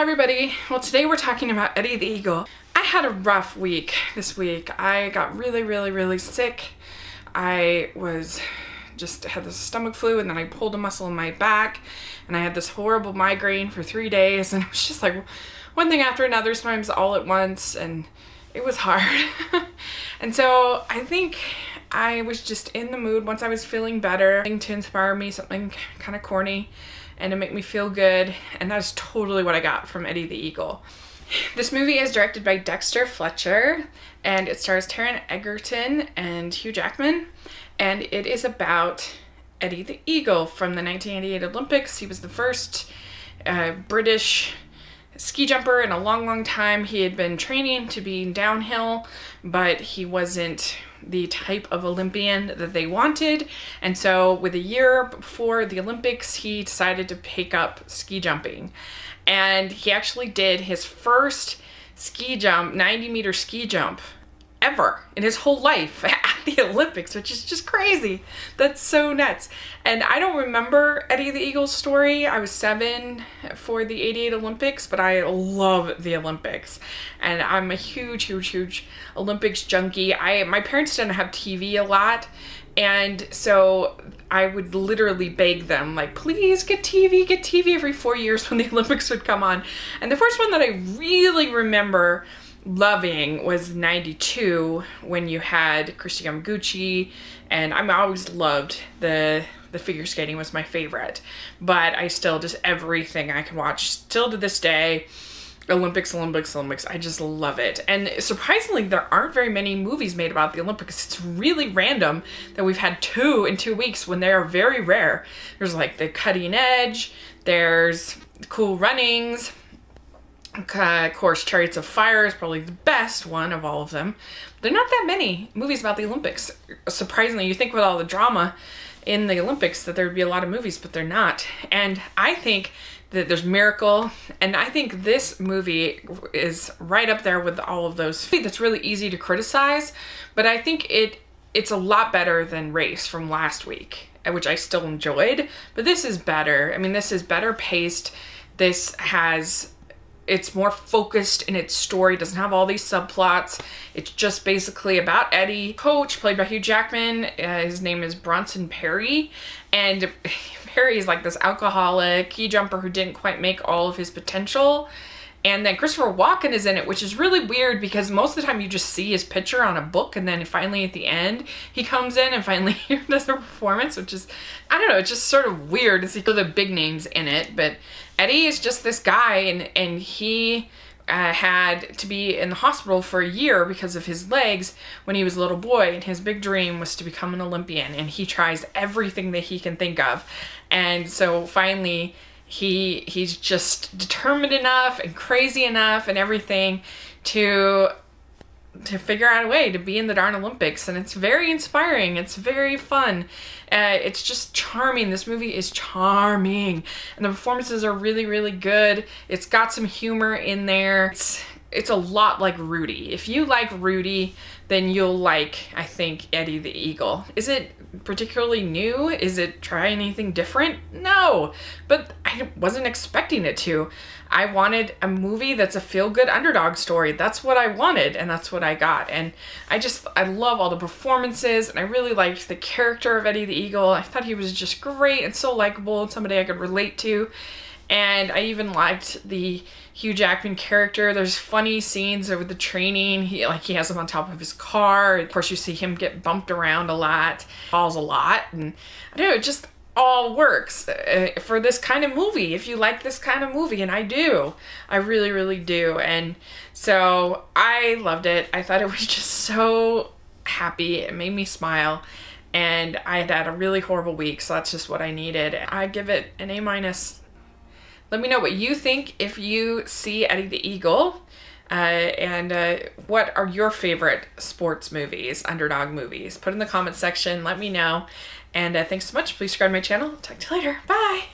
everybody. Well, today we're talking about Eddie the Eagle. I had a rough week this week. I got really sick. I had this stomach flu, and then I pulled a muscle in my back, and I had this horrible migraine for 3 days, and it was just like one thing after another, sometimes all at once, and it was hard. And so I think I was just in the mood once I was feeling better, to inspire me, something kind of corny and to make me feel good, and that's totally what I got from Eddie the Eagle. This movie is directed by Dexter Fletcher, and it stars Taron Egerton and Hugh Jackman, and it is about Eddie the Eagle from the 1988 Olympics. He was the first British ski jumper in a long time. He had been training to be downhill, but he wasn't the type of Olympian that they wanted, and so with a year before the Olympics, he decided to pick up ski jumping, and he actually did his first ski jump, 90-meter ski jump ever in his whole life at the Olympics, which is just crazy. That's so nuts. And I don't remember Eddie the Eagle's story. I was 7 for the 88 Olympics, but I love the Olympics. And I'm a huge Olympics junkie. My parents didn't have TV a lot, and so I would literally beg them, like, please get TV every 4 years when the Olympics would come on. And the first one that I really remember loving was 92, when you had Christy Yamaguchi, and I always loved the figure skating was my favorite, but I still just everything I can watch still to this day. Olympics, I just love it. And surprisingly, there aren't very many movies made about the Olympics. It's really random that we've had 2 in 2 weeks when they are very rare. There's like The Cutting Edge, there's Cool Runnings, of course, Chariots of Fire is probably the best one of all of them. There are not that many movies about the Olympics. Surprisingly, you think with all the drama in the Olympics that there would be a lot of movies, but they're not. And I think that there's Miracle, and I think this movie is right up there with all of those. That's really easy to criticize, but I think it's a lot better than Race from last week, which I still enjoyed, but this is better. I mean, this is better paced. It's more focused in its story. It doesn't have all these subplots. It's just basically about Eddie, coach played by Hugh Jackman. His name is Bronson Perry, and Perry is like this alcoholic ski jumper who didn't quite make all of his potential. And then Christopher Walken is in it, which is really weird because most of the time you just see his picture on a book, and then finally at the end he comes in and finally does a performance, which is, I don't know, it's just sort of weird to see the big names in it. But Eddie is just this guy, and he had to be in the hospital for a year because of his legs when he was a little boy, and his big dream was to become an Olympian, and he tries everything that he can think of. And so finally he's just determined enough and crazy enough and everything to figure out a way to be in the darn Olympics, and it's very inspiring. It's very fun. It's just charming. This movie is charming, and the performances are really good. It's got some humor in there. It's a lot like Rudy. If you like Rudy, then you'll like, I think, Eddie the Eagle. Is it particularly new? Is it trying anything different? No, but I wasn't expecting it to. I wanted a movie that's a feel-good underdog story. That's what I wanted, and that's what I got. And I love all the performances, and I really liked the character of Eddie the Eagle. I thought he was just great and so likable and somebody I could relate to. And I even liked the Hugh Jackman character. There's funny scenes with the training. He has him on top of his car. Of course, you see him get bumped around a lot, falls a lot, and I don't know, it just all works for this kind of movie. If you like this kind of movie, and I do, I really do. And so I loved it. I thought it was just so happy. It made me smile. And I had a really horrible week, so that's just what I needed. I give it an A-. Let me know what you think if you see Eddie the Eagle, and what are your favorite sports movies, underdog movies. Put in the comments section, let me know. And thanks so much. Please subscribe to my channel. Talk to you later. Bye.